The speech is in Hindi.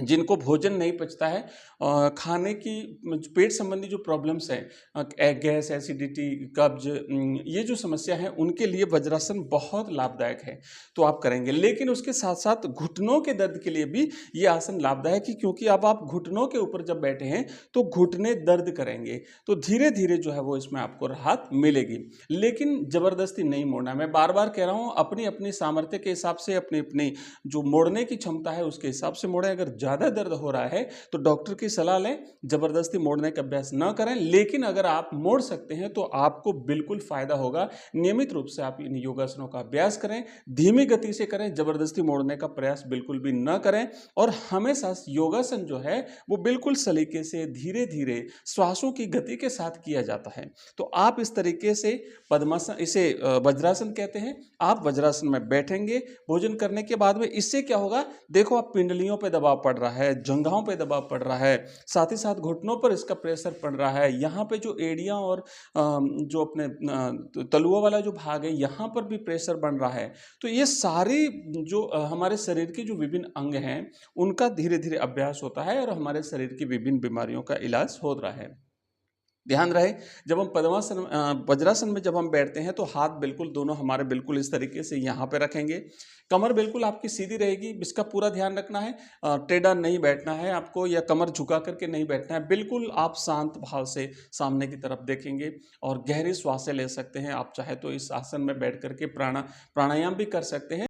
जिनको भोजन नहीं पचता है, खाने की पेट संबंधी जो प्रॉब्लम्स हैं, गैस, एसिडिटी, कब्ज, ये जो समस्या है उनके लिए वज्रासन बहुत लाभदायक है। तो आप करेंगे, लेकिन उसके साथ साथ घुटनों के दर्द के लिए भी ये आसन लाभदायक है, क्योंकि अब आप घुटनों के ऊपर जब बैठे हैं तो घुटने दर्द करेंगे, तो धीरे धीरे जो है वो इसमें आपको राहत मिलेगी। लेकिन जबरदस्ती नहीं मोड़ना, मैं बार बार कह रहा हूँ, अपनी अपनी सामर्थ्य के हिसाब से, अपनी अपनी जो मोड़ने की क्षमता है उसके हिसाब से मोड़ें। अगर ज़्यादा दर्द हो रहा है तो डॉक्टर की सलाह लें, ज़बरदस्ती मोड़ने का अभ्यास न करें। लेकिन अगर आप मोड़ सकते हैं तो आपको बिल्कुल फ़ायदा होगा। नियमित रूप से आप इन योगासनों का अभ्यास करें, धीमी गति से करें, ज़बरदस्ती मोड़ने का प्रयास बिल्कुल भी न करें। और हमेशा योगासन जो है वो बिल्कुल सलीके से, धीरे धीरे, श्वासों की गति के साथ किया जाता है। तो आप इस तरीके से पद्मासन, इसे वज्रासन कहते हैं, आप वज्रासन में बैठेंगे भोजन करने के बाद में। इससे क्या होगा, देखो आप पिंडलियों पे दबाव पड़ रहा है, जंघाओं पे दबाव पड़ रहा है, साथ ही साथ घुटनों पर इसका प्रेशर पड़ रहा है, यहाँ पे जो एड़ियाँ और जो अपने तलुओं वाला जो भाग है यहाँ पर भी प्रेशर बन रहा है। तो ये सारी जो हमारे शरीर की जो विभिन्न अंग हैं उनका धीरे धीरे अभ्यास होता है और हमारे शरीर की विभिन्न बीमारियों का इलाज हो रहा है। ध्यान रहे, जब हम वज्रासन में जब हम बैठते हैं तो हाथ बिल्कुल दोनों हमारे बिल्कुल इस तरीके से यहाँ पे रखेंगे, कमर बिल्कुल आपकी सीधी रहेगी, इसका पूरा ध्यान रखना है। टेढ़ा नहीं बैठना है आपको, या कमर झुका करके नहीं बैठना है, बिल्कुल आप शांत भाव से सामने की तरफ देखेंगे और गहरी श्वासें ले सकते हैं। आप चाहे तो इस आसन में बैठ करके प्राणायाम भी कर सकते हैं।